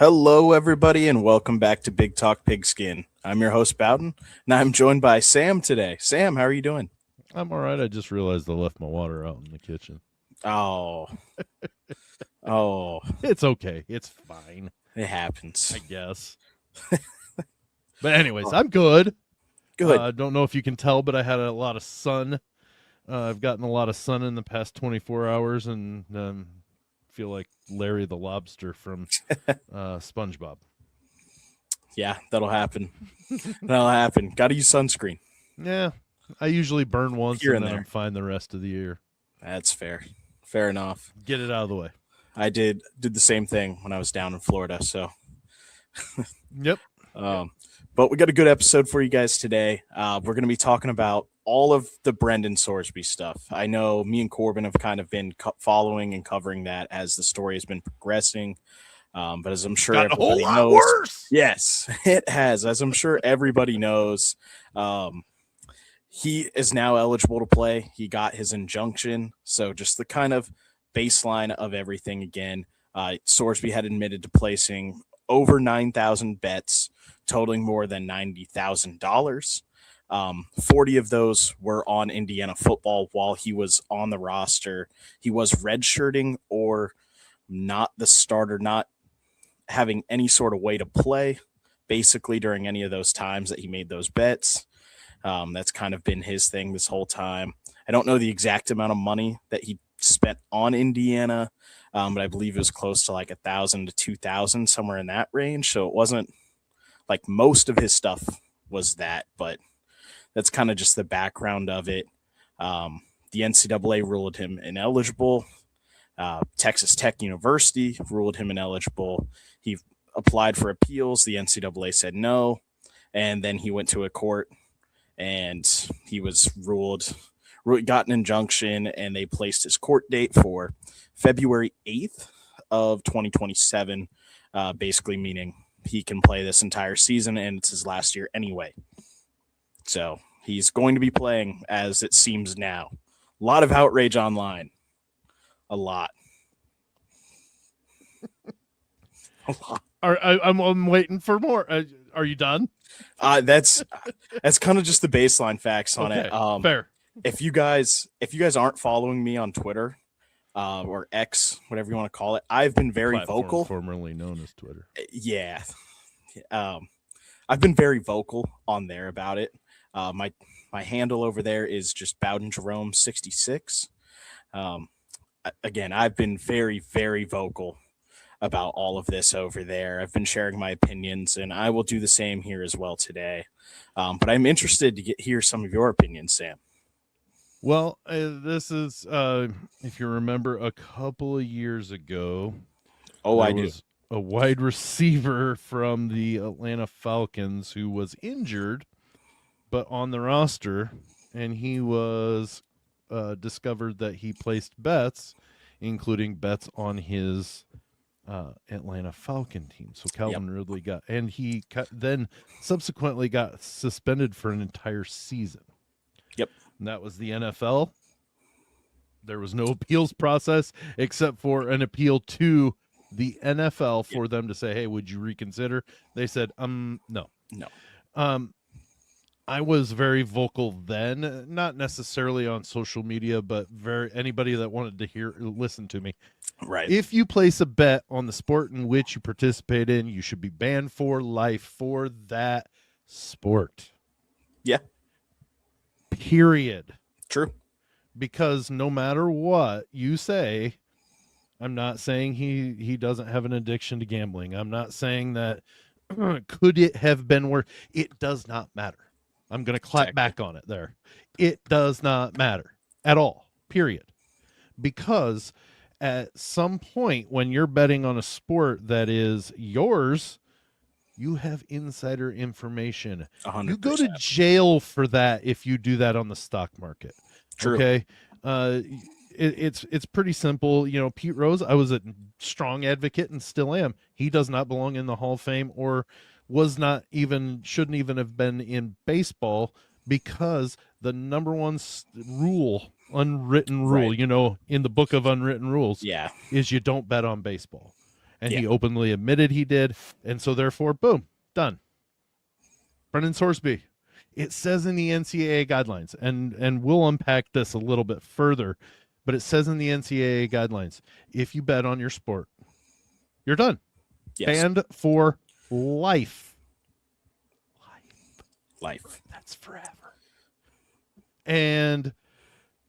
Hello, everybody, and welcome back to Big Talk Pigskin. I'm your host, Bowden, and I'm joined by Sam today. Sam, how are you doing? I'm all right. I just realized I left my water out in the kitchen. Oh, oh, It's okay. It's fine, it happens. I guess. But anyways, I'm good. Good. Don't know if you can tell, but I had a lot of sun. I've gotten a lot of sun in the past 24 hours and feel like Larry the Lobster from SpongeBob. Yeah, that'll happen. That'll happen. Got to use sunscreen. Yeah, I usually burn once Here and and then there. I'm fine the rest of the year. That's fair. Fair enough. Get it out of the way. I did the same thing when I was down in Florida. So, Yep. but we got a good episode for you guys today. We're going to be talking about all of the Brendan Sorsby stuff. I know me and Corbin have kind of been following and covering that as the story has been progressing. But as I'm sure Got a whole everybody lot knows, worse. yes, it has. As I'm sure everybody knows, he is now eligible to play. He got his injunction. So just the kind of baseline of everything again. Sorsby had admitted to placing over 9,000 bets, totaling more than $90,000. 40 of those were on Indiana football while he was on the roster. He was redshirting or not the starter, not having any sort of way to play basically during any of those times that he made those bets. That's kind of been his thing this whole time. I don't know the exact amount of money that he spent on Indiana, but I believe it was close to like 1,000 to 2,000, somewhere in that range. So it wasn't like most of his stuff was that, but that's kind of just the background of it. The NCAA ruled him ineligible. Texas Tech University ruled him ineligible. He applied for appeals. The NCAA said no. And then he went to a court and he was got an injunction, and they placed his court date for February 8th of 2027, basically meaning he can play this entire season and it's his last year anyway. So he's going to be playing as it seems now. A lot of outrage online. A lot. A lot. I'm waiting for more. Are you done? That's kind of just the baseline facts on Okay, it. fair. If you guys aren't following me on Twitter, or X, whatever you want to call it, I've been very Platform vocal. formerly known as Twitter. Yeah. I've been very vocal on there about it. My handle over there is just Bowden Jerome 66. Again, I've been very, very vocal about all of this over there. I've been sharing my opinions, and I will do the same here as well today. But I'm interested to hear some of your opinions, Sam. Well, this is, if you remember, a couple of years ago. Oh, I do. Was a wide receiver from the Atlanta Falcons who was injured, but on the roster, and he was discovered that he placed bets, including bets on his Atlanta Falcon team. So Calvin Ridley he then subsequently got suspended for an entire season. Yep. And that was the NFL. There was no appeals process except for an appeal to the NFL for them to say, hey, would you reconsider? They said, no. I was very vocal then, not necessarily on social media, but anybody that wanted to listen to me. Right. If you place a bet on the sport in which you participate in, you should be banned for life for that sport. Yeah. Period. True. Because no matter what you say, I'm not saying he doesn't have an addiction to gambling. I'm not saying that could it have been worse. It does not matter. I'm going to clap back on it there. It does not matter at all, period. Because at some point when you're betting on a sport that is yours, you have insider information. 100%. You go to jail for that if you do that on the stock market. True. Okay? It's pretty simple. You know, Pete Rose, I was a strong advocate and still am. He does not belong in the Hall of Fame or shouldn't even have been in baseball because the number one unwritten rule, right. You know, in the book of unwritten rules, yeah, is you don't bet on baseball. and he openly admitted he did. And so therefore, boom, done. Brendan Sorsby. It says in the NCAA guidelines, and we'll unpack this a little bit further, but it says in the NCAA guidelines, if you bet on your sport, you're done. Yes. Banned for life. Life. That's forever. And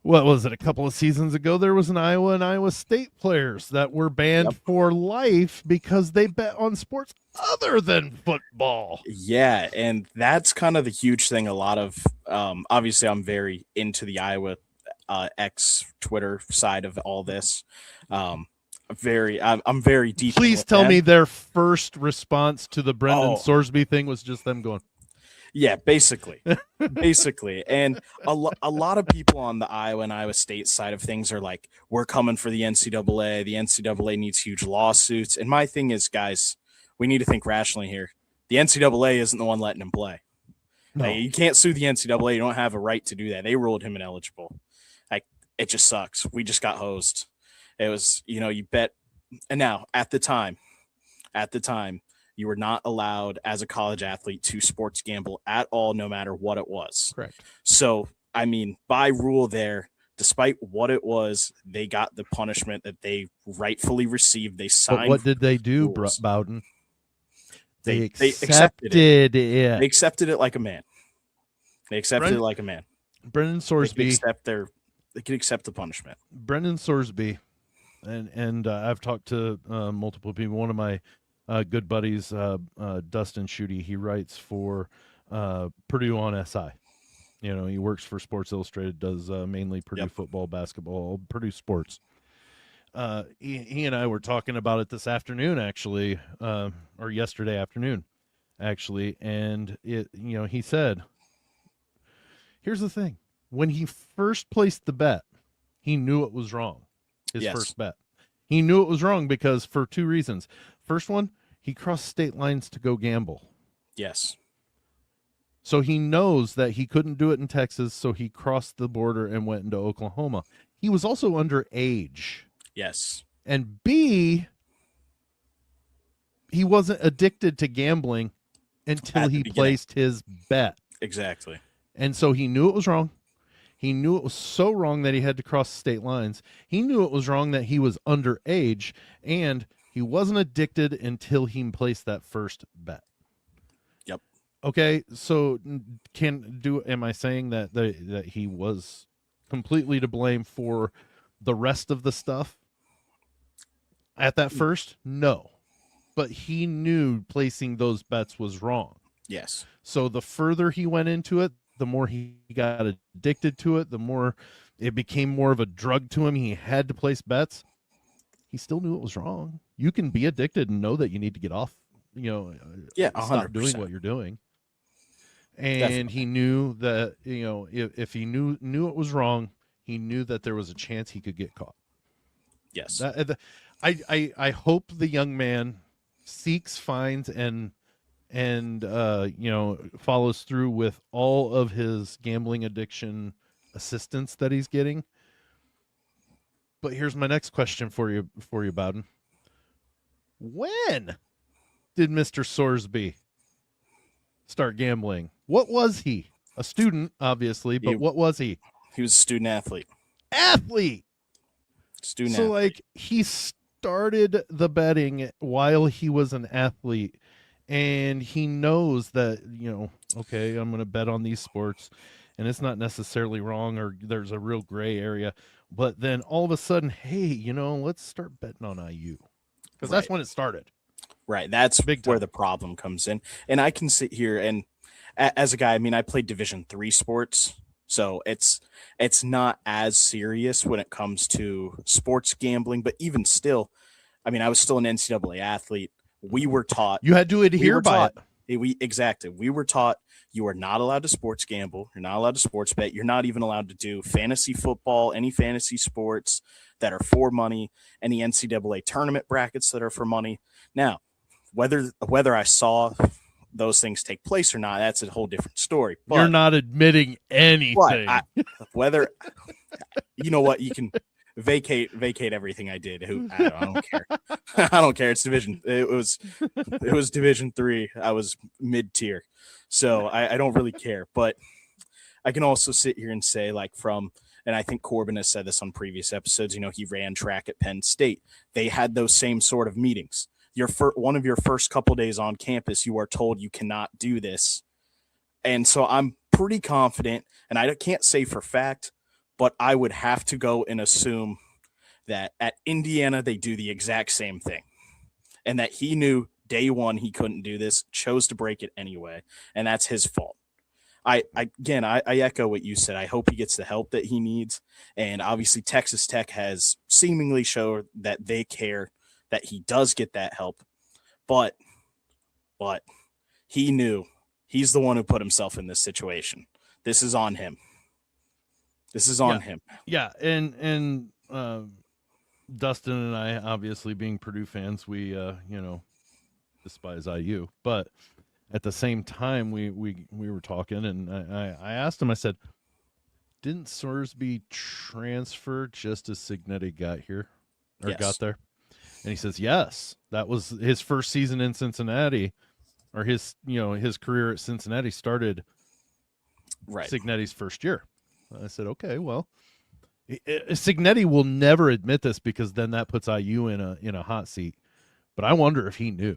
what was it? A couple of seasons ago, there was an Iowa and Iowa State players that were banned for life because they bet on sports other than football. Yeah, and that's kind of the huge thing. A lot of obviously, I'm very into the Iowa X Twitter side of all this. I'm very deep. Please tell me their first response to the Brendan Sorsby thing was just them going, yeah, basically. And a lot of people on the Iowa and Iowa State side of things are like, we're coming for the NCAA. The NCAA needs huge lawsuits. And my thing is, guys, we need to think rationally here. The NCAA isn't the one letting him play. no. Like, you can't sue the NCAA. You don't have a right to do that. They ruled him ineligible. Like, it just sucks. We just got hosed. It was, you bet. And now at the time, you were not allowed as a college athlete to sports gamble at all, no matter what it was. Correct. So, I mean, by rule there, despite what it was, they got the punishment that they rightfully received. They signed. But what did they do, rules. Bowden? They accepted it. it. They accepted it like a man. They accepted it like a man. Brendan Sorsby. They can accept the punishment. Brendan Sorsby, and I've talked to multiple people. One of my good buddies, Dustin Schutte, he writes for Purdue on SI. He works for Sports Illustrated, does mainly Purdue football, basketball, Purdue sports. He and I were talking about it this afternoon, actually, or yesterday afternoon, actually. And he said, here's the thing. When he first placed the bet, he knew it was wrong. His first bet. He knew it was wrong because for two reasons. First one, he crossed state lines to go gamble. Yes. So he knows that he couldn't do it in Texas, so he crossed the border and went into Oklahoma. He was also underage. Yes. And B, he wasn't addicted to gambling until he placed his bet. Exactly. And so he knew it was wrong. He knew it was so wrong that he had to cross state lines. He knew it was wrong that he was underage, and he wasn't addicted until he placed that first bet. Yep. Okay, so am I saying that he was completely to blame for the rest of the stuff at that first? No. But he knew placing those bets was wrong. Yes. So the further he went into it, the more he got addicted to it, the more it became more of a drug to him. He had to place bets. He still knew it was wrong. You can be addicted and know that you need to get off, stop 100%. doing what you're doing. And Definitely. he knew that, if he knew it was wrong, he knew that there was a chance he could get caught. Yes. I hope the young man seeks, finds, and follows through with all of his gambling addiction assistance that he's getting. But here's my next question for you, Bowden. When did Mr. Sorsby start gambling? What was he? A student, obviously, but what was he? He was a student athlete. Student athlete. Like, he started the betting while he was an athlete. And he knows that, okay, I'm going to bet on these sports, and it's not necessarily wrong, or there's a real gray area. But then all of a sudden, hey, let's start betting on IU. Because that's when it started. Right. That's Big where time. the problem comes in. And I can sit here and as a guy, I played Division III sports. So it's not as serious when it comes to sports gambling. But even still, I was still an NCAA athlete. We were taught you had to adhere by it. Exactly. We were taught you are not allowed to sports gamble. You're not allowed to sports bet. You're not even allowed to do fantasy football, any fantasy sports that are for money, any NCAA tournament brackets that are for money. Now, whether I saw those things take place or not, that's a whole different story. But you're not admitting anything. whether you know what, you can vacate everything I did. I don't care. I don't care. It's division. It was Division 3. I was mid tier, so I don't really care. But I can also sit here and say, like, and I think Corbin has said this on previous episodes. He ran track at Penn State. They had those same sort of meetings. One of your first couple days on campus, you are told you cannot do this, and so I'm pretty confident, and I can't say for fact, but I would have to go and assume that at Indiana they do the exact same thing, and that he knew day one he couldn't do this, chose to break it anyway, and that's his fault. I echo what you said. I hope he gets the help that he needs, and obviously Texas Tech has seemingly showed that they care that he does get that help, but he knew. He's the one who put himself in this situation. This is on him. This is on him. Yeah, and Dustin and I, obviously being Purdue fans, we despise IU, but at the same time, we were talking, and I asked him. I said, "Didn't Sorsby transfer just as Cignetti got here or got there?" And he says, "Yes, that was his first season in Cincinnati, or his career at Cincinnati started right Cignetti's first year." I said, "Okay, well, Cignetti will never admit this because then that puts IU in a hot seat. But I wonder if he knew."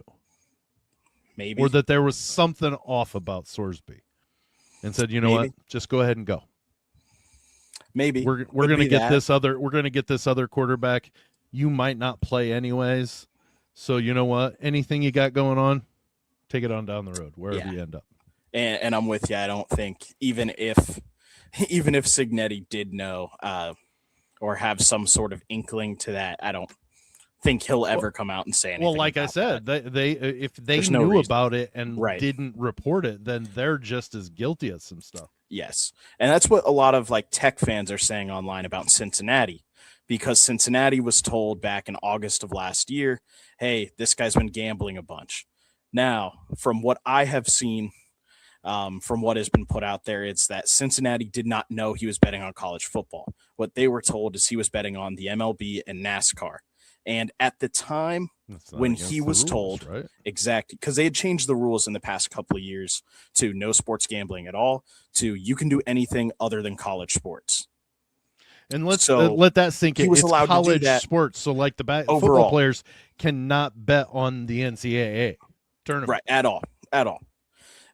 Maybe. Or that there was something off about Sorsby, and said, what, just go ahead and go. Maybe we're going to get this other. We're going to get this other quarterback. You might not play anyways. So you know what? Anything you got going on, take it on down the road wherever you end up. And I'm with you. I don't think even if Cignetti did know or have some sort of inkling to that, I don't think he'll ever come out and say anything. Well, like I said, if they There's knew no about it and didn't report it, then they're just as guilty as some stuff. Yes. And that's what a lot of like Tech fans are saying online about Cincinnati, because Cincinnati was told back in August of last year, hey, this guy's been gambling a bunch. Now, from what I have seen, from what has been put out there, it's that Cincinnati did not know he was betting on college football. What they were told is he was betting on the MLB and NASCAR. And at the time when he was told, right? Exactly, because they had changed the rules in the past couple of years to no sports gambling at all, to you can do anything other than college sports. And let's let that sink in. He was it's allowed college to do that sports, so like the football players cannot bet on the NCAA tournament, right? At all.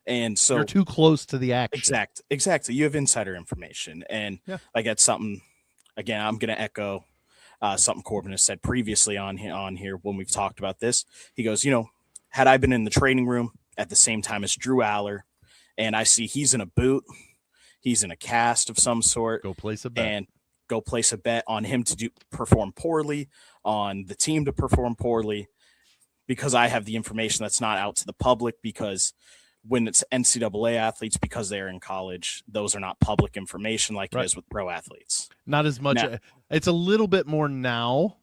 And so you're too close to the action. Exactly. You have insider information, and like that's something. Again, I'm going to echo something Corbin has said previously on here when we've talked about this. He goes, had I been in the training room at the same time as Drew Aller, and I see he's in a boot, he's in a cast of some sort, go place a bet on him to perform poorly, on the team to perform poorly, because I have the information that's not out to the public, because when it's NCAA athletes, because they're in college, those are not public information like it is with pro athletes. Not as much. It's a little bit more now.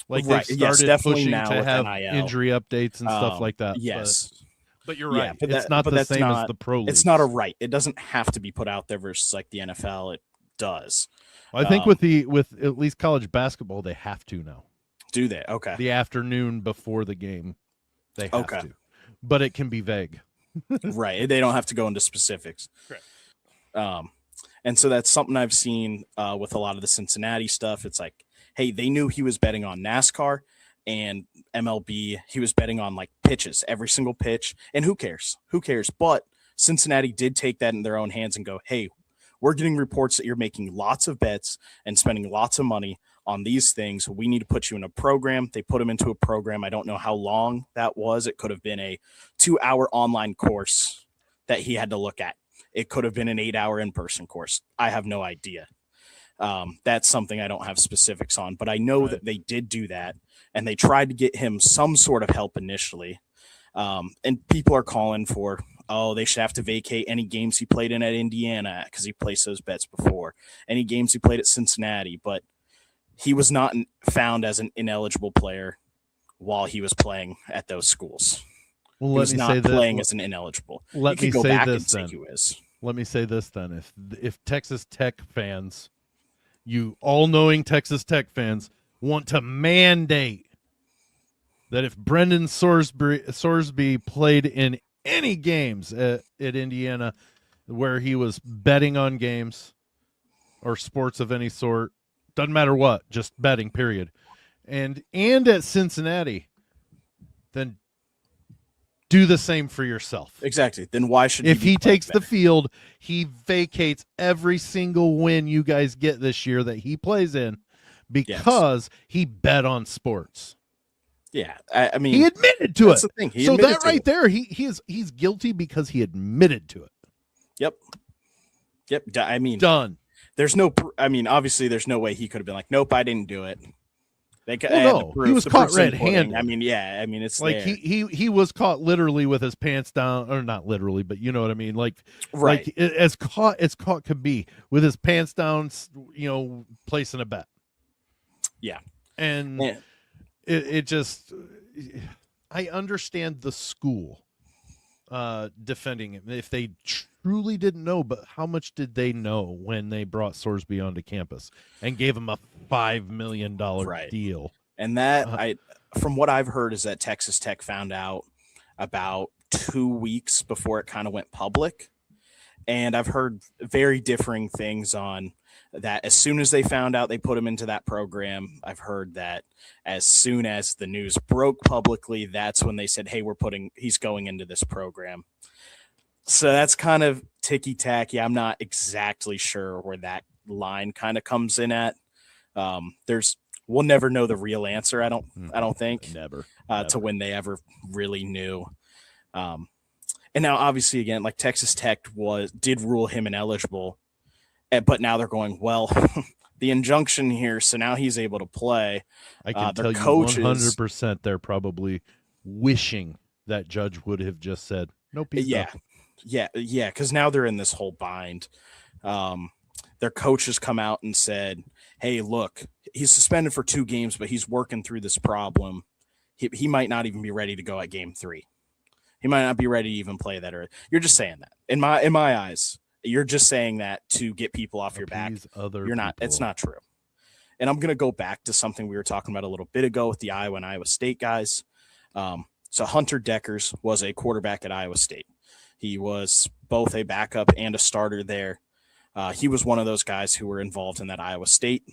Like they've started pushing now to have NIL. Injury updates and stuff like that. Yes. But you're right. It's not the same as the pro leagues. It's not a right. It doesn't have to be put out there versus like the NFL. It does. Well, I think with at least college basketball, they have to now. Do they? Okay. The afternoon before the game, they have to. But it can be vague. Right. They don't have to go into specifics. Correct. And so that's something I've seen with a lot of the Cincinnati stuff. It's like, hey, they knew he was betting on NASCAR and MLB. He was betting on like pitches, every single pitch. And who cares? But Cincinnati did take that in their own hands and go, hey, we're getting reports that you're making lots of bets and spending lots of money on these things. We need to put you in a program. They put him into a program. I don't know how long that was. It could have been a 2-hour online course that he had to look at. It could have been an 8-hour in-person course. I have no idea. That's something I don't have specifics on, but I know that they did do that, and they tried to get him some sort of help initially. And people are calling for, they should have to vacate any games he played in at Indiana because he placed those bets before. Any games he played at Cincinnati, but he was not found as an ineligible player while he was playing at those schools. Well, he was not playing as an ineligible. Let me say this then. Let me say this then. If Texas Tech fans you all-knowing Texas Tech fans want to mandate that if Brendan Sorsby played in any games at Indiana where he was betting on games or sports of any sort, doesn't matter what, just betting, period, and at Cincinnati, then do the same for yourself. Exactly. Then why should if he takes better? the field, he vacates every single win you guys get this year that he plays in because he bet on sports. Yeah, I mean, he admitted to it. That's the thing. So that right there, he's guilty because he admitted to it. Yep. I mean, done. There's no. I mean, obviously, there's no way he could have been like, "Nope, I didn't do it." No, he was caught red-handed. I mean, yeah. I mean, it's like there. he was caught literally with his pants down, or not literally, but you know what I mean. Like, right. Like as caught could be, with his pants down, placing a bet. Yeah, and. Yeah. It just, I understand the school defending him if they truly didn't know, but how much did they know when they brought Sorsby onto campus and gave him a $5 million deal? And that from what I've heard is that Texas Tech found out about 2 weeks before it kind of went public, and I've heard very differing things on that. As soon as they found out, they put him into that program. I've heard that as soon as the news broke publicly, that's when they said, hey, he's going into this program. So that's kind of ticky-tacky. I'm not exactly sure where that line kind of comes in at. We'll never know the real answer. I don't think never. To when they ever really knew. And now obviously again, like Texas Tech did rule him ineligible. But now they're going, well, the injunction here, so now he's able to play. I can tell you 100% they're probably wishing that judge would have just said, nope, he's yeah, because now they're in this whole bind. Their coaches come out and said, hey, look, he's suspended for 2 games, but he's working through this problem. He might not even be ready to go at game 3. He might not be ready to even play that early. You're just saying that. In my eyes. You're just saying that to get people off your back. You're not. It's not true. And I'm going to go back to something we were talking about a little bit ago with the Iowa and Iowa State guys. So Hunter Deckers was a quarterback at Iowa State. He was both a backup and a starter there. He was one of those guys who were involved in that Iowa State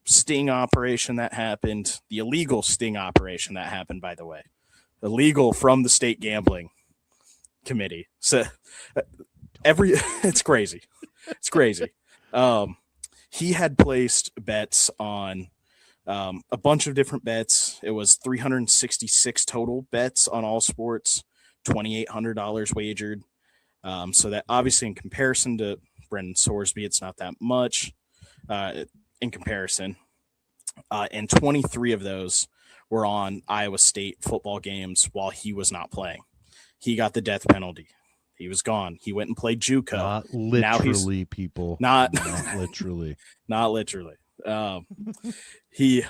sting operation that happened, the illegal sting operation that happened, by the way, illegal from the state gambling committee. So it's crazy. It's crazy. He had placed bets on a bunch of different bets. It was 366 total bets on all sports, $2,800 wagered. So that obviously in comparison to Brendan Sorsby, it's not that much in comparison. And 23 of those were on Iowa State football games while he was not playing. He got the death penalty. He was gone. He went and played JUCO. Not literally, people. Not literally. Not literally. He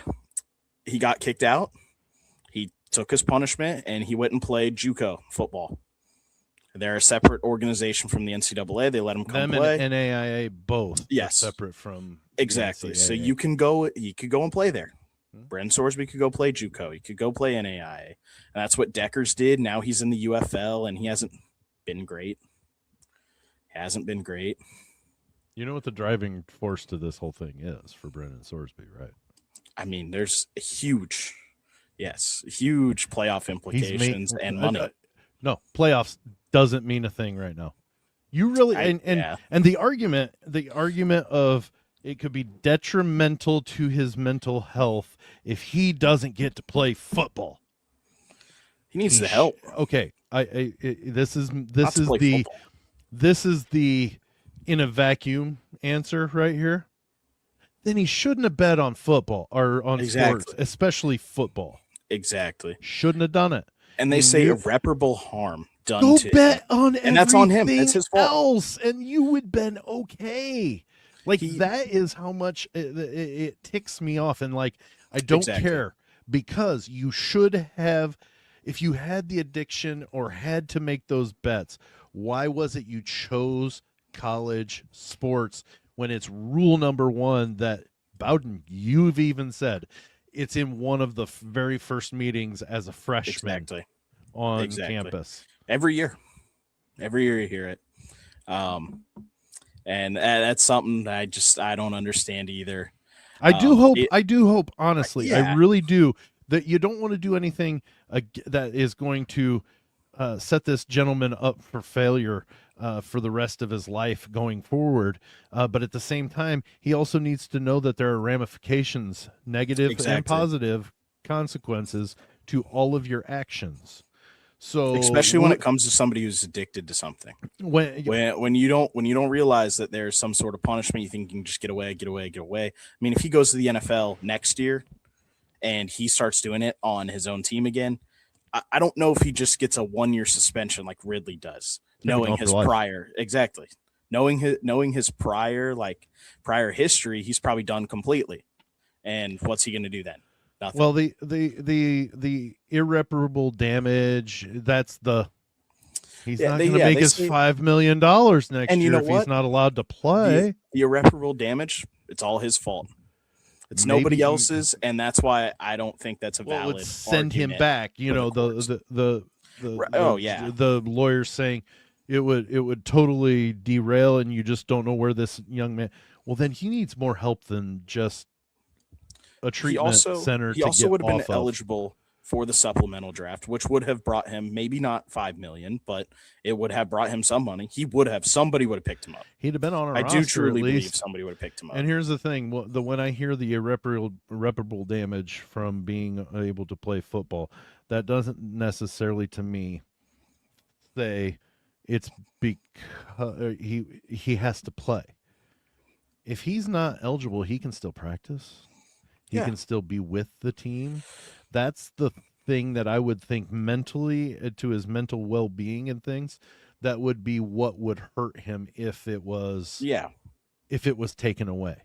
got kicked out. He took his punishment and he went and played JUCO football. They're a separate organization from the NCAA. They let him come play. And NAIA both. Yes, separate from exactly. So you could go and play there. Brendan Sorsby could go play JUCO. He could go play NAIA, and that's what Deckers did. Now he's in the UFL, and he hasn't been great. You know what the driving force to this whole thing is for Brendan Sorsby, right? I mean, there's huge playoff implications and money. No, playoffs doesn't mean a thing right now. You really and the argument of it could be detrimental to his mental health if he doesn't get to play football. He needs the help. Okay, this is the in a vacuum answer right here. Then he shouldn't have bet on football or on sports, especially football. Exactly. Shouldn't have done it. And they say irreparable harm done Go to bet on and that's on him. It's his fault. Else, and you would been okay. That is how much it ticks me off, and I don't care, because you should have, if you had the addiction or had to make those bets, why was it you chose college sports when it's rule number 1 that Bowden, you've even said it's in one of the very first meetings as a freshman on campus. Every year you hear it. And that's something that I don't understand either. I do hope, honestly, I really do, that you don't want to do anything that is going to set this gentleman up for failure for the rest of his life going forward. But at the same time, he also needs to know that there are ramifications, negative and positive consequences to all of your actions. So especially when it comes to somebody who's addicted to something, when you don't realize that there's some sort of punishment, you think you can just get away. I mean, if he goes to the NFL next year and he starts doing it on his own team again, I don't know if he just gets a 1-year suspension like Ridley does, knowing his prior history. He's probably done completely. And what's he going to do then? Nothing. Well, the irreparable damage, that's he's not going to make his $5 million next year if he's not allowed to play. The irreparable damage, it's all his fault. It's nobody else's, and that's why I don't think that's a valid argument. Send him back. You know, the lawyers saying it would totally derail, and you just don't know where this young man. Well, then he needs more help than just a treatment center. He also would have been eligible for the supplemental draft, which would have brought him maybe not $5 million, but it would have brought him some money. Somebody would have picked him up. He'd have been on a roster. I do truly believe somebody would have picked him up. And here's the thing: when I hear the irreparable damage from being able to play football, that doesn't necessarily, to me, say it's because he has to play. If he's not eligible, he can still practice. He can still be with the team. That's the thing that I would think mentally, to his mental well-being and things, that would be what would hurt him if it was taken away.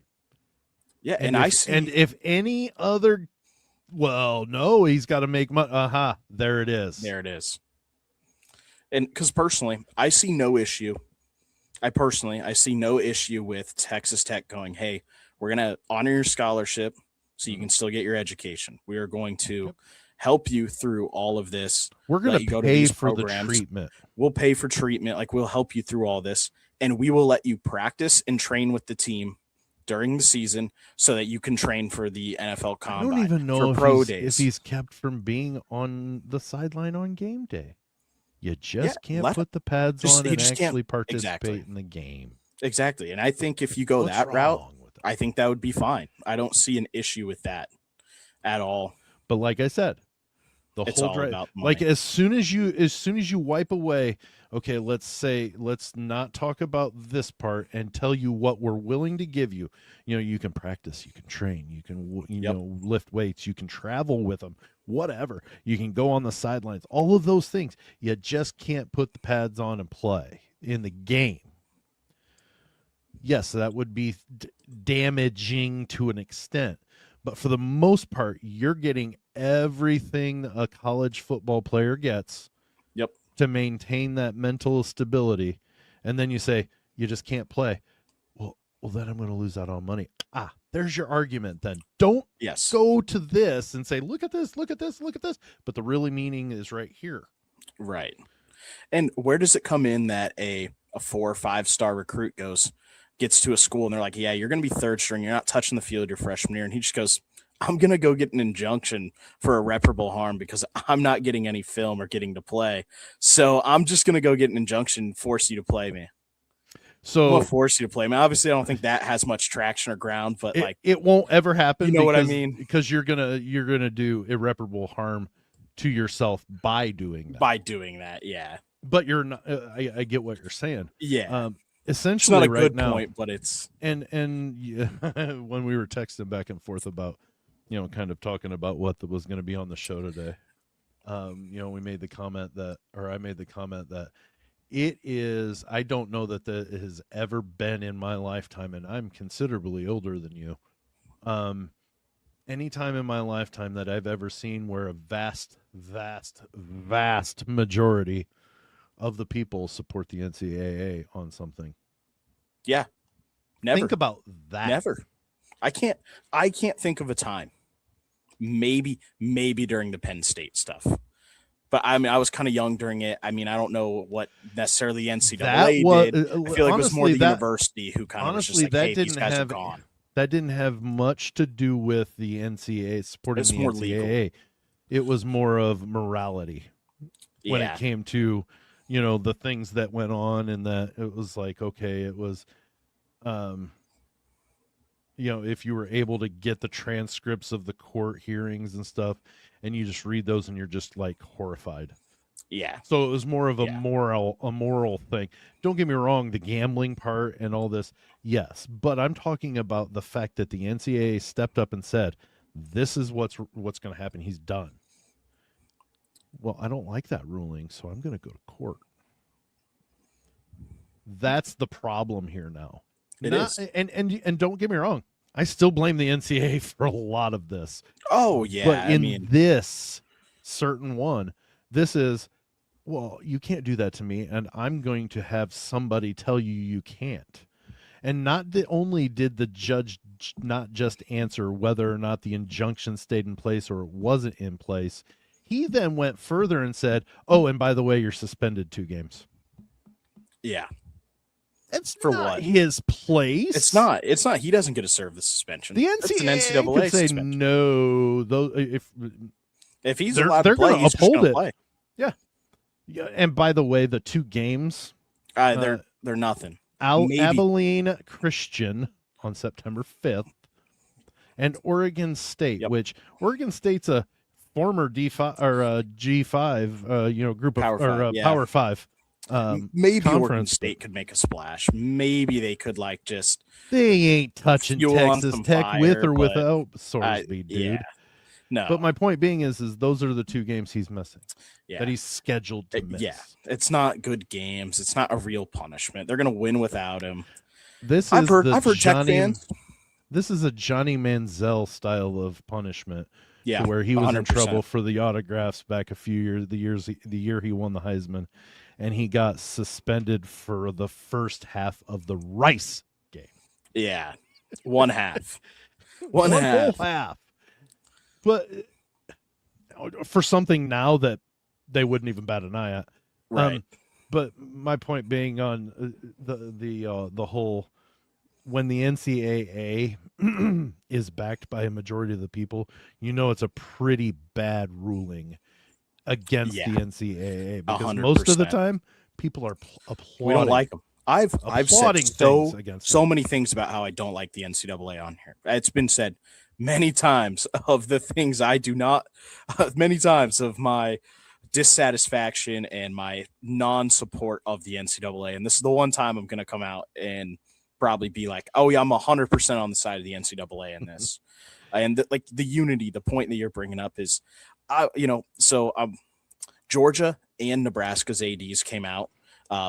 Yeah, and if any other, well, no, he's got to make money. There it is. There it is. And because personally, I see no issue. I see no issue with Texas Tech going, hey, we're going to honor your scholarship so you can still get your education. We are going to help you through all of this. We're going to pay for the treatment. We'll pay for treatment. Like, we'll help you through all this, and we will let you practice and train with the team during the season so that you can train for the NFL Combine. I don't even know if he's kept from being on the sideline on game day. You just can't put the pads on and actually participate in the game. Exactly. And I think if you go that route, I think that would be fine. I don't see an issue with that at all. But like I said, it's whole drive, about money. Like as soon as you wipe away, okay, let's not talk about this part and tell you what we're willing to give you. You know, you can practice, you can train, you can know, lift weights, you can travel with them, whatever. You can go on the sidelines, all of those things. You just can't put the pads on and play in the game. Yes, that would be damaging to an extent. But for the most part, you're getting everything a college football player gets to maintain that mental stability. And then you say, you just can't play. Well, then I'm going to lose out on money. There's your argument then. Don't go to this and say, look at this, look at this, look at this. But the really meaning is right here. Right. And where does it come in that a 4 or 5 star recruit gets to a school and they're like, yeah, you're going to be third string. You're not touching the field your freshman year. And he just goes, I'm going to go get an injunction for irreparable harm because I'm not getting any film or getting to play. So I'm just going to go get an injunction and force you to play me. So we'll force you to play me. Obviously, I don't think that has much traction or ground, but it won't ever happen. You know what I mean? Because you're going to do irreparable harm to yourself by doing that. Yeah. But you're not, I get what you're saying. Yeah. Essentially, it's not a right good now, point, but it's and when we were texting back and forth about, kind of talking about what was going to be on the show today, we made the comment that, or I made the comment that it is. I don't know that it has ever been in my lifetime, and I'm considerably older than you. Any time in my lifetime that I've ever seen where a vast, vast, vast majority of the people support the NCAA on something. Yeah. Never. Think about that. Never. I can't think of a time. Maybe during the Penn State stuff. But I mean, I was kind of young during it. I mean, I don't know what necessarily the NCAA did. I feel like it was more the university who kind of was just like, hey, these guys are gone. That didn't have much to do with the NCAA supporting the NCAA. Legal. It was more of morality when it came to, the things that went on, and that it was like, okay, it was, if you were able to get the transcripts of the court hearings and stuff, and you just read those and you're just like horrified. Yeah. So it was more of a moral thing. Don't get me wrong, the gambling part and all this, yes. But I'm talking about the fact that the NCAA stepped up and said, this is what's going to happen. He's done. Well, I don't like that ruling, so I'm going to go to court. That's the problem here now. It is. And don't get me wrong, I still blame the NCAA for a lot of this. Oh, yeah. But in this certain one, this is, well, you can't do that to me, and I'm going to have somebody tell you can't. And not only did the judge not just answer whether or not the injunction stayed in place or it wasn't in place, he then went further and said, oh, and by the way, you're suspended 2 games. Yeah. It's for not what? His place. It's not. He doesn't get to serve the suspension. The NCAA could say suspension. No. If he's allowed to play, he's just going to play. Yeah. And by the way, the 2 games, they're nothing. Abilene Christian on September 5th, and Oregon State, which Oregon State's a former D5 or G5, group of Power 5. Maybe conference. Oregon State could make a splash. Maybe they could they ain't touching Texas Tech with or without Sorsby, dude. Yeah. No. But my point being is those are the 2 games he's missing. Yeah. That he's scheduled to miss. Yeah. It's not good games. It's not a real punishment. They're going to win without him. I've heard Tech fans. This is a Johnny Manziel style of punishment. Yeah. Where he was 100%. in trouble for the autographs back a few years, the year he won the Heisman, and he got suspended for the first half of the Rice game. Yeah. One half. One whole half. But for something now that they wouldn't even bat an eye at. Right. But my point being on the whole, when the NCAA is backed by a majority of the people, it's a pretty bad ruling against the NCAA, because 100%. Most of the time people are applauding. We don't like them. I've said so many them. Things about how I don't like the NCAA on here. It's been said many times of the things I do not, many times of my dissatisfaction and my non-support of the NCAA. And this is the one time I'm going to come out and probably be like, oh yeah, I'm 100% on the side of the NCAA in this. And the unity, the point that you're bringing up is, Georgia and Nebraska's ADs came out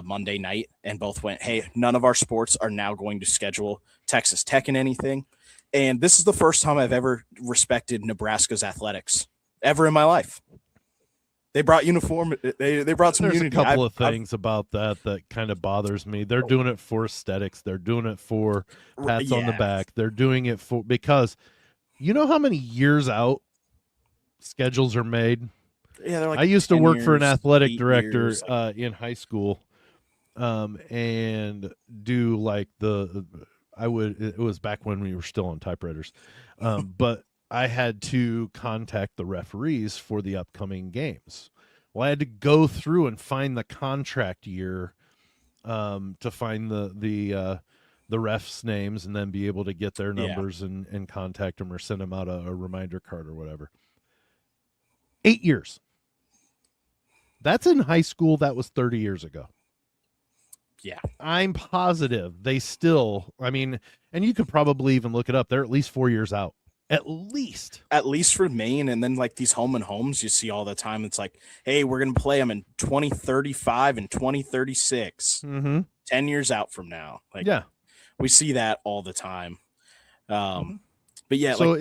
Monday night and both went, hey, none of our sports are now going to schedule Texas Tech in anything. And this is the first time I've ever respected Nebraska's athletics ever in my life. They brought uniform. They brought some unity. There's a couple of things about that kind of bothers me. They're doing it for aesthetics. They're doing it for pats on the back. They're doing it because you know how many years out schedules are made? Yeah, they're like I used to work for an athletic director years, in high school, and do it was back when we were still on typewriters, but I had to contact the referees for the upcoming games. Well, I had to go through and find the contract year to find the refs' names and then be able to get their numbers and contact them or send them out a reminder card or whatever. 8 years. That's in high school. That was 30 years ago. Yeah. I'm positive they still, and you could probably even look it up. They're at least 4 years out. At least for Maine. And then these home and homes you see all the time. It's like, hey, we're going to play them in 2035 and 2036, 10 years out from now. We see that all the time. But yeah, so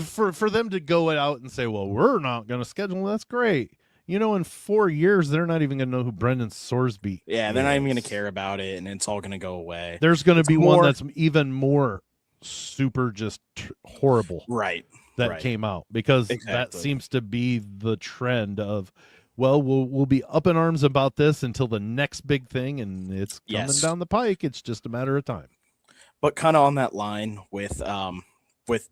for them to go out and say, well, we're not going to schedule. That's great. In 4 years, they're not even going to know who Brendan Sorsby is. Yeah, they're not even going to care about it, and it's all going to go away. There's going to be one that's even more super just horrible Right. that Right. came out, because that Exactly. seems to be the trend of, well, we'll be up in arms about this until the next big thing, and it's coming Yes. down the pike. It's just a matter of time. But kind of on that line with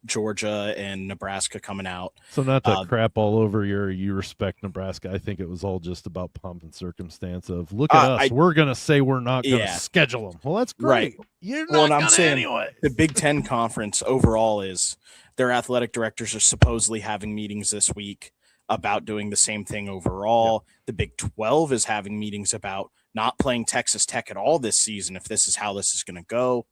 Georgia and Nebraska coming out. So not to crap all over you respect Nebraska. I think it was all just about pomp and circumstance of, look at us. We're going to say we're not going to schedule them. Well, that's great. Right. You're not going to anyway. The Big Ten Conference overall is their athletic directors are supposedly having meetings this week about doing the same thing overall. Yeah. The Big 12 is having meetings about not playing Texas Tech at all this season if this is how this is going to go.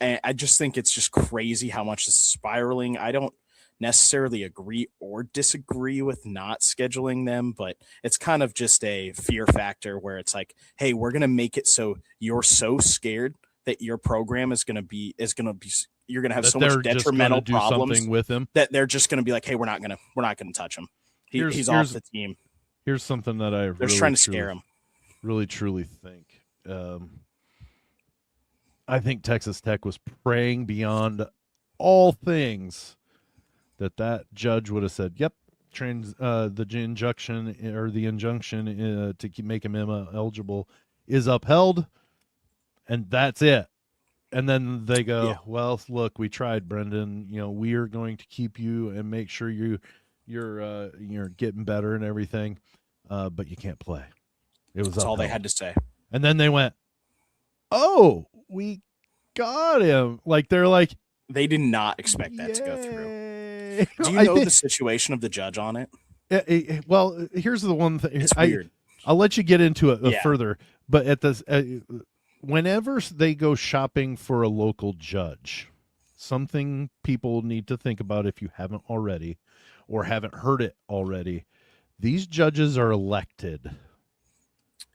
And I just think it's just crazy how much this is spiraling. I don't necessarily agree or disagree with not scheduling them, but it's kind of just a fear factor where it's like, hey, we're going to make it so you're so scared that your program is going to be you're going to have so much detrimental problems with him that they're just going to be like, hey, we're not going to touch him. He's off the team. Here's something that they're trying to scare him. Really truly think. I think Texas Tech was praying beyond all things that judge would have said, "Yep, the injunction to make him eligible is upheld, and that's it." And then they go, "Well, look, we tried, Brendan. We are going to keep you and make sure you're getting better and everything, but you can't play." That's all they had to say. And then they went, "Oh, we got him." They did not expect that to go through. Do you know the situation of the judge on it? Well, here's the one thing. It's weird. I'll let you get into it further, but at this, whenever they go shopping for a local judge, something people need to think about if you haven't already or haven't heard it already, these judges are elected.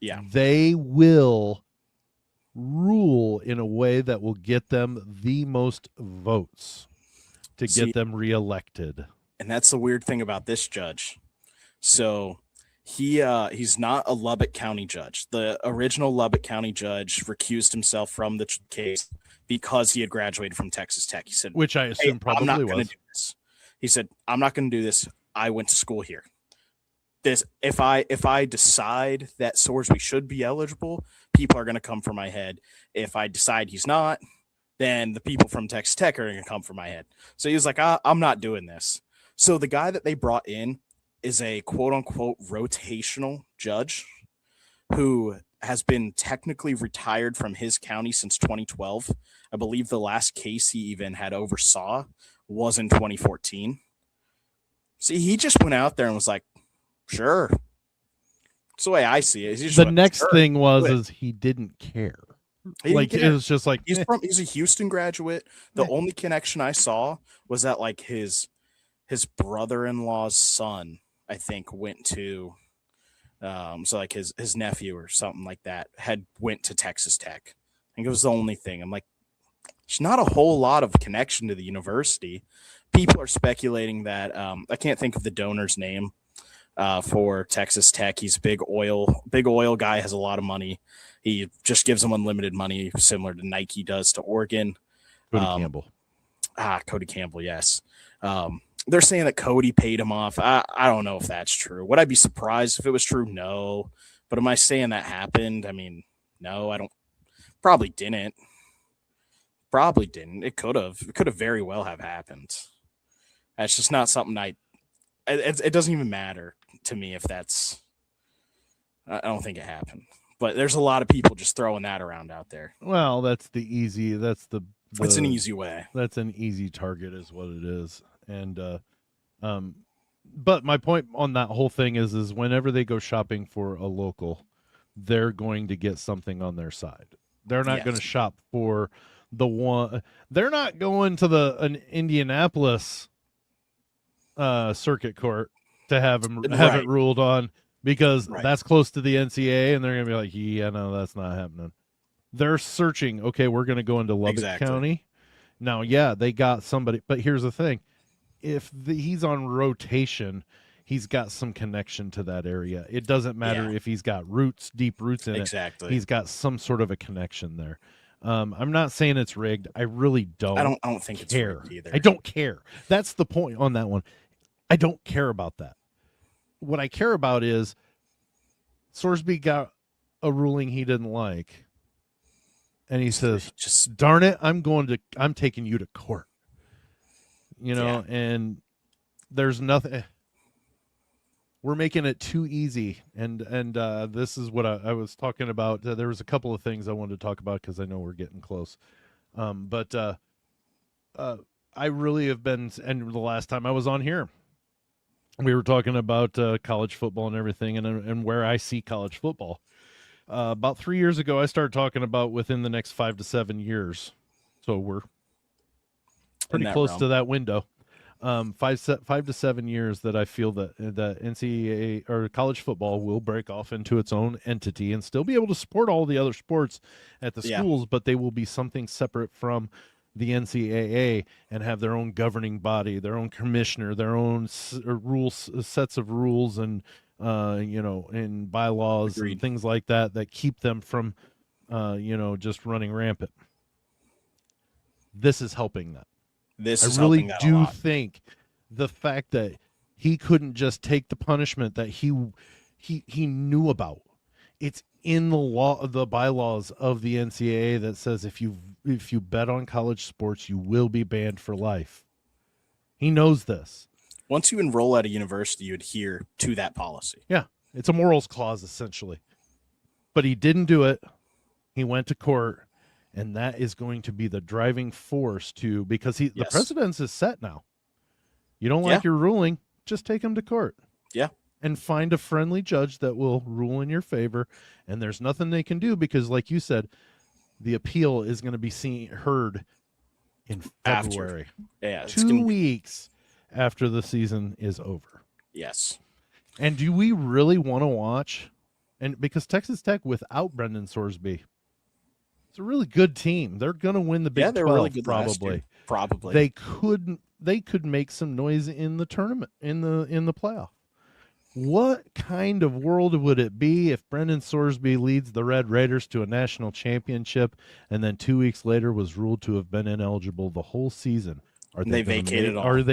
Yeah. They will rule in a way that will get them the most votes to get them reelected. And that's the weird thing about this judge. So he's not a Lubbock County judge. The original Lubbock County judge recused himself from the case because he had graduated from Texas Tech. He said, which I assume probably I'm not was. Gonna do this. He said, I'm not going to do this. I went to school here. If I decide that Sorsby should be eligible, people are going to come for my head. If I decide he's not, then the people from Texas Tech are going to come for my head. So he was like, I'm not doing this. So the guy that they brought in is a quote unquote rotational judge who has been technically retired from his county since 2012. I believe the last case he even had oversaw was in 2014. See, he just went out there and was like, sure. That's the way I see it. The next thing is he didn't care. It was just like, he's a Houston graduate. The only connection I saw was that his brother-in-law's son, I think, went to his nephew or something like that went to Texas Tech. I think it was the only thing. I'm like, there's not a whole lot of connection to the university. People are speculating that I can't think of the donor's name for Texas Tech. He's big oil guy, has a lot of money. He just gives them unlimited money, similar to Nike does to Oregon. Cody Campbell. Cody Campbell, yes. They're saying that Cody paid him off. I don't know if that's true. Would I be surprised if it was true? No. But am I saying that happened? I mean, no, I don't. Probably didn't. It could have. It could have very well have happened. That's just not something it doesn't even matter to me if that's. I don't think it happened. But there's a lot of people just throwing that around out there. Well, that's the easy. That's it's an easy way. That's an easy target, is what it is. And but my point on that whole thing is whenever they go shopping for a local, they're going to get something on their side. They're not going to shop for the one. They're not going to an Indianapolis circuit court to have it ruled on, because that's close to the NCAA, and they're going to be like, yeah, no, that's not happening. They're searching. Okay, we're going to go into Lubbock County. Now, they got somebody, but here's the thing. If he's on rotation, he's got some connection to that area. It doesn't matter if he's got deep roots in it. Exactly. He's got some sort of a connection there. I'm not saying it's rigged. I really don't. I don't think it's care. rigged either. I don't care. That's the point on that one. I don't care about that. What I care about is Sorsby got a ruling he didn't like, and he says, just darn it, I'm taking you to court. And there's nothing. We're making it too easy, and this is what I was talking about. There was a couple of things I wanted to talk about because I know we're getting close. But I really have been, and the last time I was on here, we were talking about college football and everything, and where I see college football. About 3 years ago, I started talking about within the next 5 to 7 years. So we're pretty close to that window. 5 to 7 years that I feel that NCAA or college football will break off into its own entity and still be able to support all the other sports at the schools, but they will be something separate from the NCAA and have their own governing body, their own commissioner, their own sets of rules and and bylaws and things like that keep them from just running rampant. This is helping that. I really do think the fact that he couldn't just take the punishment that he knew about. It's in the law, the bylaws of the NCAA that says if you bet on college sports, you will be banned for life. He knows this. Once you enroll at a university, you adhere to that policy. Yeah, it's a morals clause essentially. But he didn't do it. He went to court. And that is going to be the driving force because the precedence is set now. You don't like your ruling, just take him to court. Yeah. And find a friendly judge that will rule in your favor. And there's nothing they can do because, like you said, the appeal is going to be heard in February. Yeah. 2 weeks after the season is over. Yes. And do we really want to watch? And because Texas Tech without Brendan Sorsby, it's a really good team. They're going to win the Big 12, really good probably. Probably. They could make some noise in the tournament, in the playoff. What kind of world would it be if Brendan Sorsby leads the Red Raiders to a national championship and then 2 weeks later was ruled to have been ineligible the whole season? Are they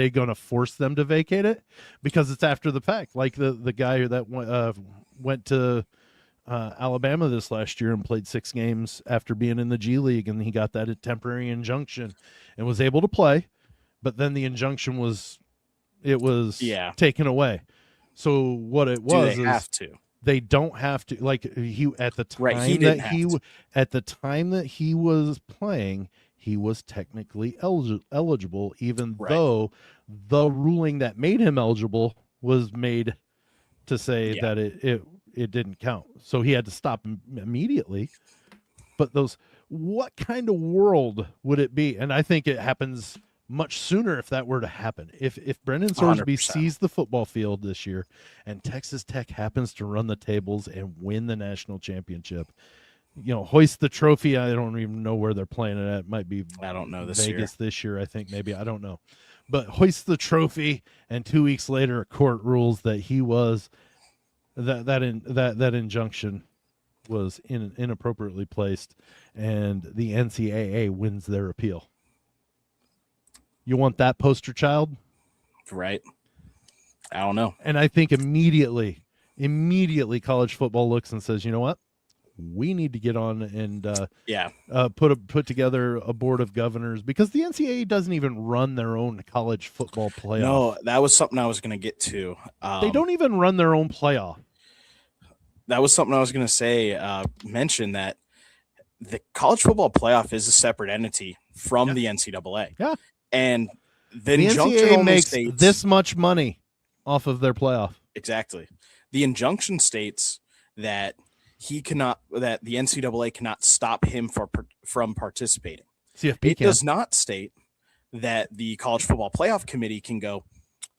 going to force them to vacate it? Because it's after the fact. Like the guy that went to Alabama this last year and played 6 games after being in the G League, and he got that temporary injunction and was able to play, but then the injunction was taken away. So what it was they don't have to, like at the time that he was playing, he was technically eligible, even though the ruling that made him eligible was made to say that it didn't count. So he had to stop immediately. But what kind of world would it be? And I think it happens much sooner if that were to happen. If Brendan Sorsby 100%. Sees the football field this year and Texas Tech happens to run the tables and win the national championship, hoist the trophy. I don't even know where they're playing it at. It might be Vegas this year, I think, maybe. I don't know. But hoist the trophy, and 2 weeks later a court rules that he was that injunction was inappropriately placed, and the NCAA wins their appeal. You want that poster child? Right. I don't know. And I think immediately college football looks and says, you know what? We need to get on and put together a board of governors, because the NCAA doesn't even run their own college football playoff. No, that was something I was going to get to. They don't even run their own playoff. That was something I was going to say. Mention that the college football playoff is a separate entity from the NCAA. Yeah, and the injunction NCAA makes states this much money off of their playoff. Exactly. The injunction states that the NCAA cannot stop him from participating. CFP does not state that the college football playoff committee can go,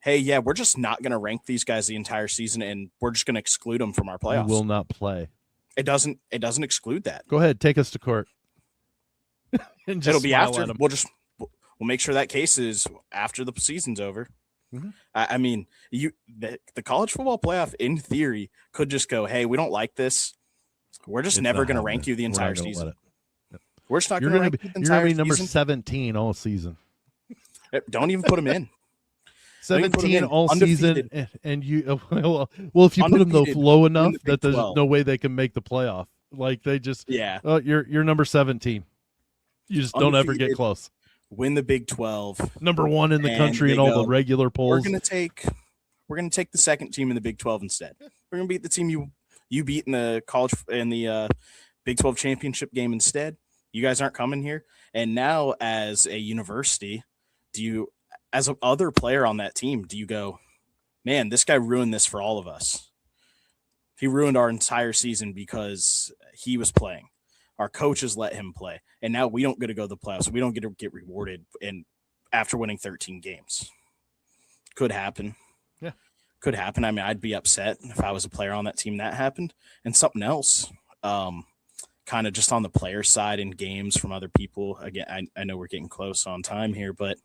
hey, yeah, we're just not going to rank these guys the entire season, and we're just going to exclude them from our playoffs. They will not play. It doesn't exclude that. Go ahead, take us to court. And it'll be after. We'll make sure that case is after the season's over. Mm-hmm. I mean, the college football playoff, in theory, could just go, hey, we don't like this. We're just never going to rank you the entire season. We're just not You're going gonna to be rank the you're gonna entire be number season. 17 all season. Don't even put him in. 17 all Undefeated. season, and you well if you put them though Undefeated, low win enough the that Big there's 12. no way they can make the playoff. Like they just Yeah. You're number 17. You just don't ever get Undefeated. close. Win the Big 12. Number 1 in the And country in they all go, the regular We're polls. gonna take the second team in the Big 12 instead. We're gonna beat the team you beat in the Big 12 championship game instead. You guys aren't coming here. And now as a university, as a other player on that team, do you go, man, this guy ruined this for all of us. He ruined our entire season because he was playing. Our coaches let him play. And now we don't get to go to the playoffs. We don't get to get rewarded after winning 13 games. Could happen. Yeah. Could happen. I mean, I'd be upset if I was a player on that team that happened. And something else, kind of just on the player side in games from other people. Again, I know we're getting close on time here, but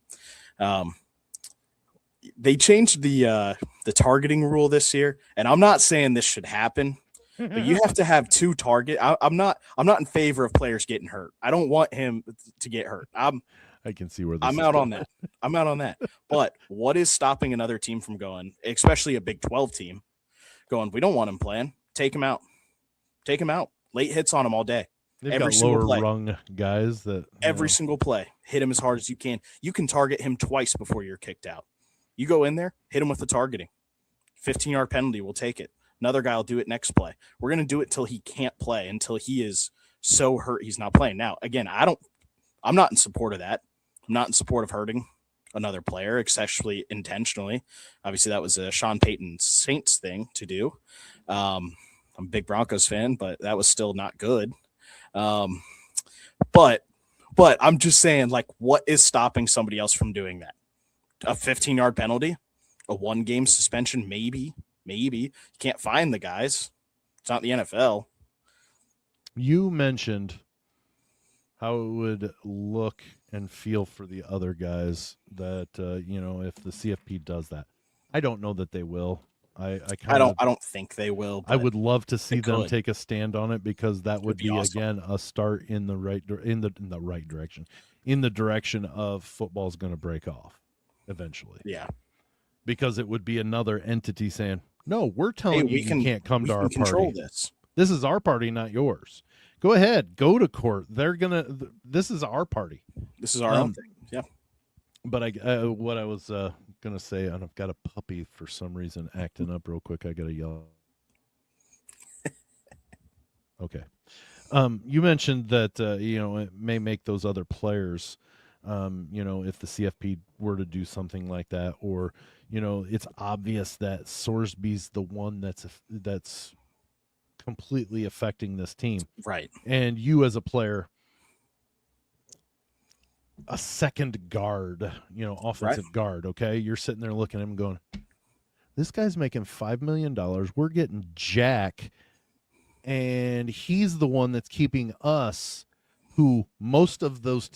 they changed the targeting rule this year. And I'm not saying this should happen, but you have to have 2 target. I'm not in favor of players getting hurt. I don't want him to get hurt. I can see where this I'm out on that. I'm out on that. But what is stopping another team from going, especially a Big 12 team, going, we don't want him playing. Take him out. Take him out. Late hits on him all day. They've every got single lower play. rung guys that Every single play. Hit him as hard as you can. You can target him twice before you're kicked out. You go in there, hit him with the targeting. 15-yard penalty, we'll take it. Another guy will do it next play. We're going to do it till he can't play, until he is so hurt he's not playing. Now, again, I'm not in support of that. I'm not in support of hurting another player, especially intentionally. Obviously, that was a Sean Payton Saints thing to do. I'm a big Broncos fan, but that was still not good. But I'm just saying, like, what is stopping somebody else from doing that? A 15-yard penalty? A 1-game suspension? Maybe. You can't find the guys. It's not the NFL. You mentioned how it would look and feel for the other guys that if the CFP does that. I don't know that they will. I don't think they will. I would love to see them could. take a stand on it, because that would be awesome. again a start in the right direction, in the direction of football's going to break off eventually. Yeah, because it would be another entity saying, "No, we're telling you can't come to our control party. This. This is our party, not yours. Go ahead, go to court. This is our party. This is our own thing." Yeah. But what I was gonna say, and I've got a puppy for some reason acting up real quick. I gotta yell. Okay. You mentioned that it may make those other players, if the CFP were to do something like that, or it's obvious that Sorsby's the one that's completely affecting this team, Right? And you as a player, a second guard, offensive guard, okay, you're sitting there looking at him going, this guy's making $5 million. We're getting Jack, and he's the one that's keeping us, who most of those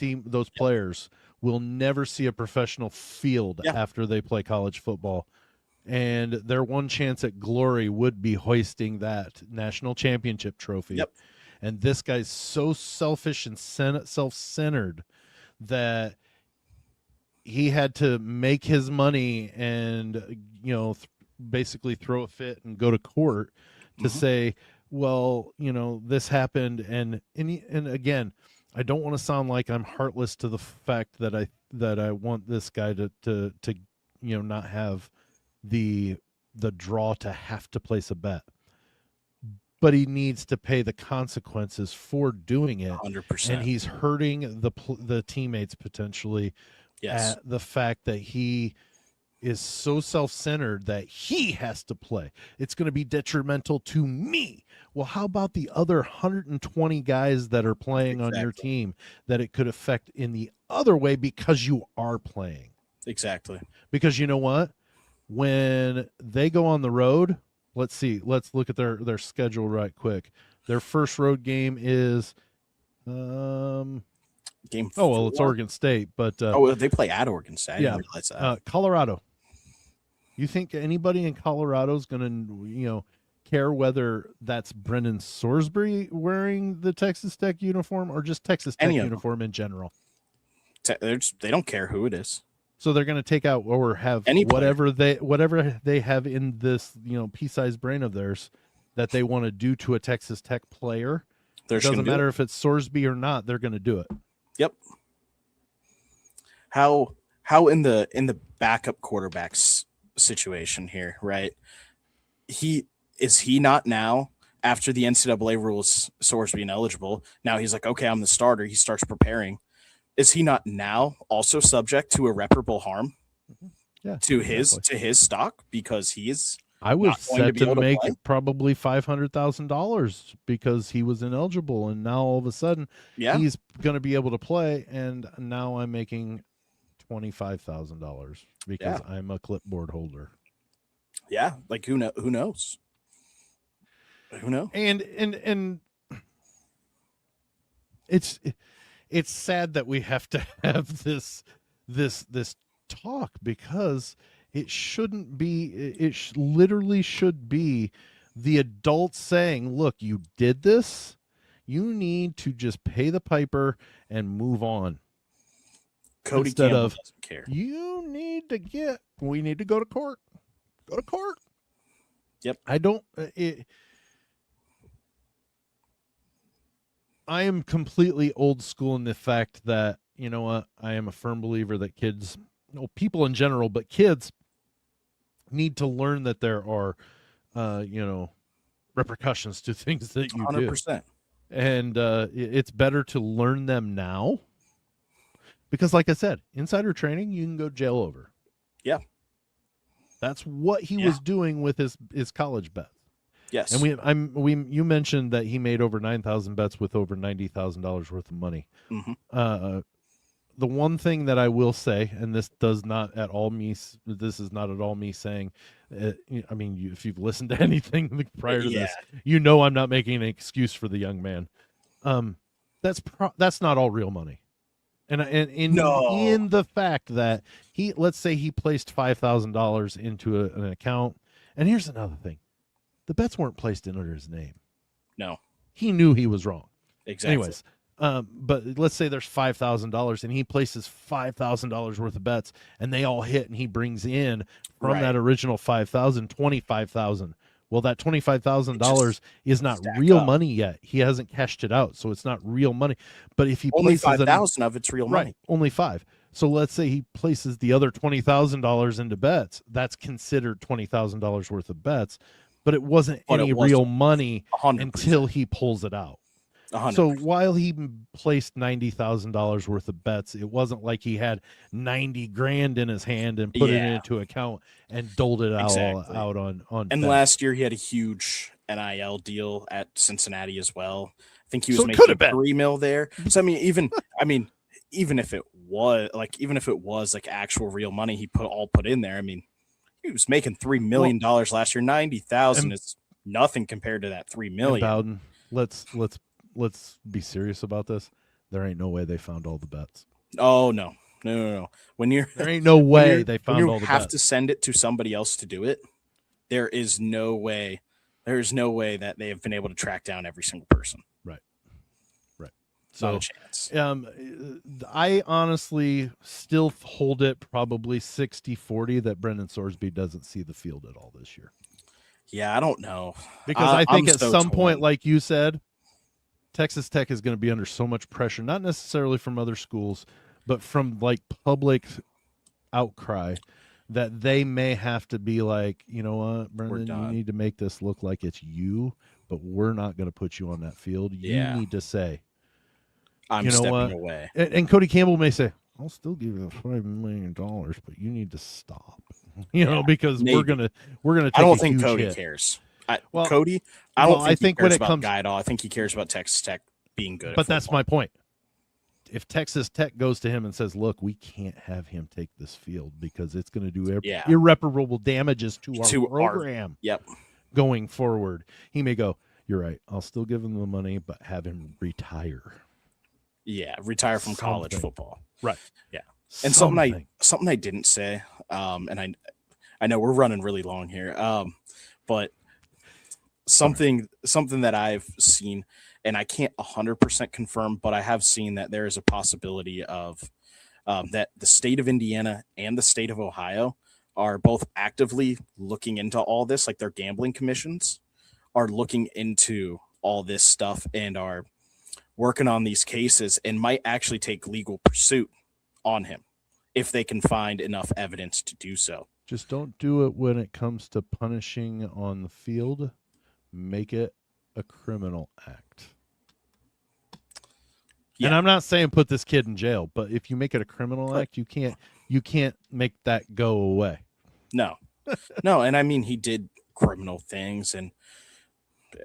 players will never see a professional field after they play college football. And their one chance at glory would be hoisting that national championship trophy. Yep. And this guy's so selfish and self-centered that he had to make his money and, basically throw a fit and go to court to say, well, this happened. And again, I don't want to sound like I'm heartless to the fact that I want this guy to not have the draw to have to place a bet, but he needs to pay the consequences for doing it. 100%. And he's hurting the teammates potentially. Yes. At the fact that he is so self-centered that he has to play. It's going to be detrimental to me. Well, how about the other 120 guys that are playing on your team that it could affect in the other way because you are playing? Exactly. Because you know what? When they go on the road, let's look at their schedule right quick. Their first road game is Game 4. Oh, well, it's Oregon State, but they play at Oregon State. I didn't realize that. Colorado. You think anybody in Colorado is going to, care whether that's Brendan Sorsby wearing the Texas Tech uniform or just Texas Tech uniform in general. They don't care who it is. So they're going to take out or have whatever they have in this, pea-sized brain of theirs that they want to do to a Texas Tech player. It doesn't matter if it's Sorsby or not, they're going to do it. Yep. How in the backup quarterbacks situation here, right? He not now, after the NCAA rules Sorsby ineligible, now he's like, okay, I'm the starter. He starts preparing. Is he not now also subject to irreparable harm to his stock because he is? I was set to make probably $500,000 because he was ineligible, and now all of a sudden he's going to be able to play, and now I'm making $25,000 because I'm a clipboard holder. Yeah, like who knows? Who knows? And it's sad that we have to have this talk because it shouldn't be. It literally should be the adults saying, "Look, you did this. You need to just pay the piper and move on." Cody Campbell doesn't care. We need to go to court. Go to court. Yep. I am completely old school in the fact that, you know what, I am a firm believer that kids, people in general, but kids need to learn that there are, repercussions to things that you 100%. do. And it's better to learn them now. Because like I said, insider training, you can go jail over. Yeah. That's what he was doing with his college bet. Yes. And you mentioned that he made over 9,000 bets with over $90,000 worth of money. Mm-hmm. The one thing that I will say, and this is not at all me saying, if you've listened to anything prior to this, I'm not making an excuse for the young man. That's not all real money. And in the fact that let's say he placed $5,000 into an account, and here's another thing. The bets weren't placed in under his name. No. He knew he was wrong. Exactly. Anyways, but let's say there's $5,000 and he places $5,000 worth of bets and they all hit and he brings in from that original 5,000, 25,000. Well, that $25,000 is not real money yet. He hasn't cashed it out, so it's not real money. But if he only places 5,000 of it's real money. Only 5. So let's say he places the other $20,000 into bets. That's considered $20,000 worth of bets. But it wasn't real money 100%. Until he pulls it out. 100%. So while he placed $90,000 worth of bets, it wasn't like he had 90 grand in his hand and put it into account and doled it out on. And bets. last year he had a huge NIL deal at Cincinnati as well. I think he was making $3 million there. So even if it was like actual real money, he put in there. I mean, he was making $3 million last year. 90,000 is nothing compared to that $3 million. Bowden, let's be serious about this. There ain't no way they found all the bets. Oh no. There ain't no way they found all the bets. You have to send it to somebody else to do it. There is no way. There is no way that they have been able to track down every single person. Right. So, not a chance. I honestly still hold it probably 60-40 that Brendan Sorsby doesn't see the field at all this year. Yeah, I don't know. Because I think at some point, like you said, Texas Tech is going to be under so much pressure, not necessarily from other schools, but from like public outcry, that they may have to be like, you know what, Brendan, you need to make this look like it's you, but we're not going to put you on that field. You need to say, I'm stepping away. And Cody Campbell may say, I'll still give you the $5 million, but you need to stop. Because we're gonna take I don't think Cody hit. cares. Cody, I don't think he cares about comes Guy at all. I think he cares about Texas Tech being good. But that's my point. If Texas Tech goes to him and says, "Look, we can't have him take this field because it's going to do irreparable damages to our program." Going forward, he may go, "You're right. I'll still give him the money, but have him retire." Yeah, retire from college football. Right. Yeah. And something I didn't say, and I know we're running really long here, but something that I've seen, and I can't 100% confirm, but I have seen that there is a possibility of that the state of Indiana and the state of Ohio are both actively looking into all this, like their gambling commissions are looking into all this stuff and are working on these cases and might actually take legal pursuit on him if they can find enough evidence to do so. Just don't do it when it comes to punishing on the field. Make it a criminal act. Yeah. And I'm not saying put this kid in jail, but if you make it a criminal act, you can't make that go away. No. No, and I mean he did criminal things, and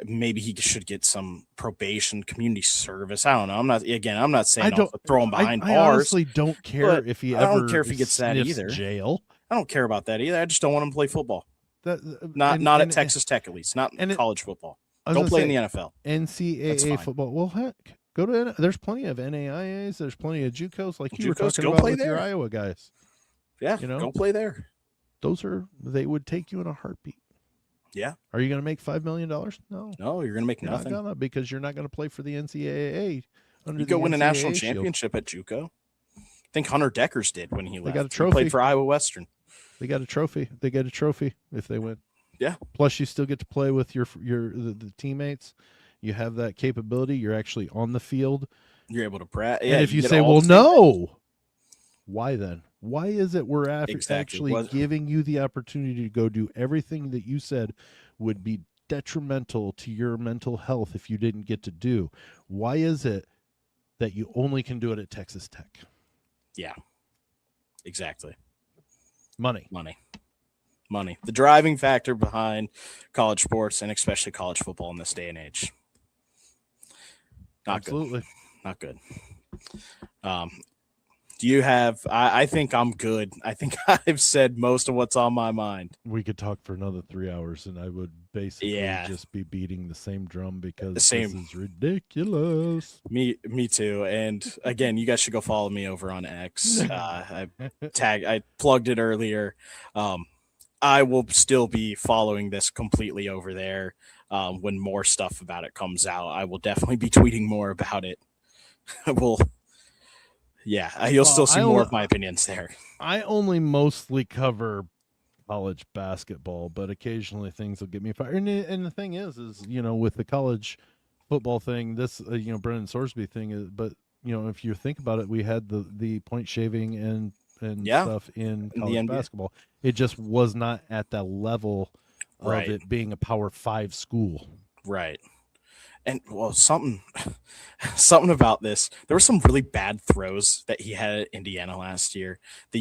maybe he should get some probation, community service. I don't know. I'm not saying I'll throw him behind bars. I honestly don't care if he ever. I don't care if he gets that either. Jail. I don't care about that either. I just don't want him to play football. Not at Texas Tech, at least. Not in college football. Go play in the NFL. NCAA football. Well, heck, go to. There's plenty of NAIAs. There's plenty of JUCOs, like you were talking about with your Iowa guys. Yeah, go play there. They would take you in a heartbeat. Yeah. Are you going to make $5 million? No. No, you're going to make nothing. Not gonna, because you're not going to play for the NCAA. You go win a national championship at JUCO. I think Hunter Deckers did when he left. Got a trophy. He played for Iowa Western. They got a trophy. They get a trophy if they win. Yeah. Plus, you still get to play with the teammates. You have that capability. You're actually on the field. You're able to practice. Yeah, and if you say, well, no, why then? Why is it we're actually giving you the opportunity to go do everything that you said would be detrimental to your mental health if you didn't get to do? Why is it that you only can do it at Texas Tech? Yeah, exactly. Money. The driving factor behind college sports, and especially college football in this day and age. Absolutely. Not good. Do you have I think I'm good. I think I've said most of what's on my mind. We could talk for another 3 hours and I would basically just be beating the same drum because this is ridiculous. Me too. And again, you guys should go follow me over on X. I plugged it earlier. I will still be following this completely over there. When more stuff about it comes out, I will definitely be tweeting more about it. You'll still see more of my opinions there. I only mostly cover college basketball, but occasionally things will get me fired. And the thing is, with the college football thing, this, Brendan Sorsby thing is, but, if you think about it, we had the point shaving and stuff in college basketball. It just was not at that level of it being a Power 5 school. Right. And something about this. There were some really bad throws that he had at Indiana last year. 2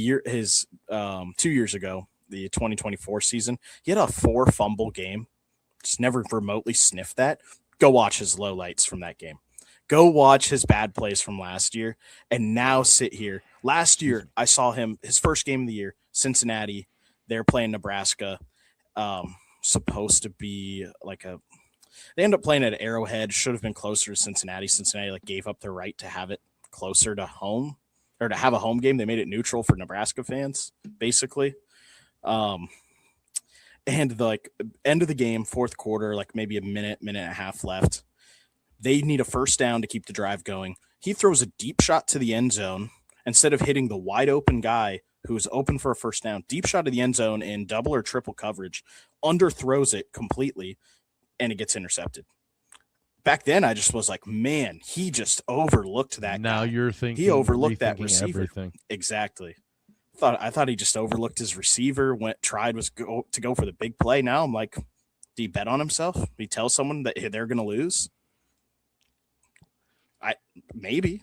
years ago, the 2024 season, he had a 4 fumble game. Just never remotely sniffed that. Go watch his lowlights from that game. Go watch his bad plays from last year, and now sit here. Last year, I saw him his first game of the year, Cincinnati. They're playing Nebraska. Supposed to be they end up playing at Arrowhead. Should have been closer to Cincinnati. Cincinnati gave up their right to have it closer to home, or to have a home game. They made it neutral for Nebraska fans, basically. And the end of the game, fourth quarter, maybe a minute and a half left. They need a first down to keep the drive going. He throws a deep shot to the end zone instead of hitting the wide open guy who's open for a first down. Deep shot to the end zone in double or triple coverage, underthrows it completely, and it gets intercepted. Back then, I just was like, man, he just overlooked that now guy. You're thinking he overlooked that receiver. Everything. Exactly. I thought he just overlooked his receiver, to go for the big play. Now I'm like, do he bet on himself? Do he tell someone that they're going to lose? Maybe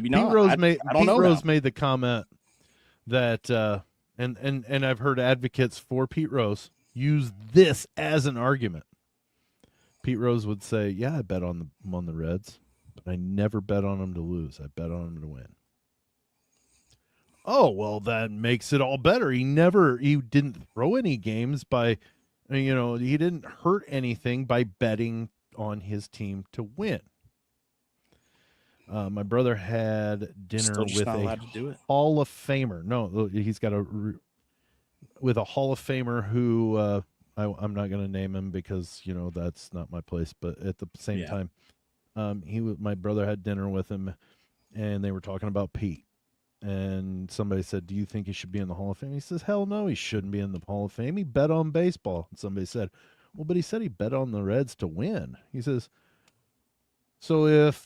not. Pete Rose made the comment that, and I've heard advocates for Pete Rose use this as an argument. Pete Rose would say, "Yeah, I bet on the Reds, but I never bet on them to lose. I bet on them to win." Oh, well, that makes it all better. He didn't throw any games he didn't hurt anything by betting on his team to win. My brother had dinner with a Hall of Famer. No, he's got with a Hall of Famer who I'm not going to name him because that's not my place. But at the same time, my brother had dinner with him, and they were talking about Pete. And somebody said, "Do you think he should be in the Hall of Fame?" He says, "Hell no, he shouldn't be in the Hall of Fame. He bet on baseball." And somebody said, "Well, but he said he bet on the Reds to win." He says, "So if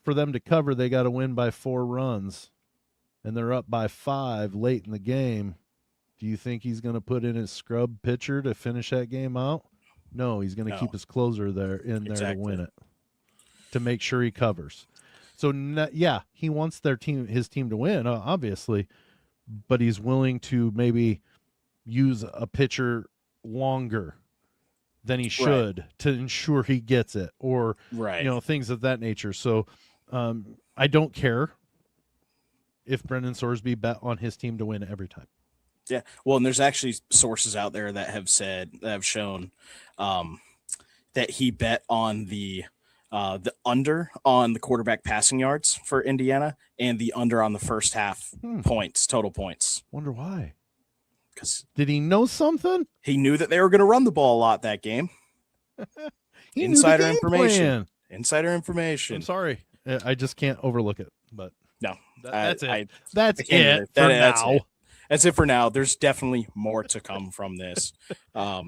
for them to cover, they got to win by 4 runs, and they're up by 5 late in the game. Do you think he's going to put in his scrub pitcher to finish that game out? No, he's going to keep his closer there to win it, to make sure he covers." So he wants his team to win, obviously, but he's willing to maybe use a pitcher longer than he should to ensure he gets it, or things of that nature. So I don't care if Brendan Sorsby bet on his team to win every time. Yeah, well, and there's actually sources out there that have shown that he bet on the under on the quarterback passing yards for Indiana and the under on the first half total points. Wonder why? Because did he know something? He knew that they were going to run the ball a lot that game. Insider information. Insider information. I'm sorry, I just can't overlook it. But no, that's it. That's it for now. That's it for now. There's definitely more to come from this. But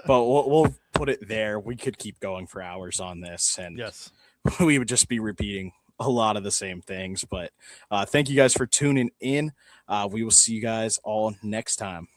we'll put it there. We could keep going for hours on this, and we would just be repeating a lot of the same things. But thank you guys for tuning in. We will see you guys all next time.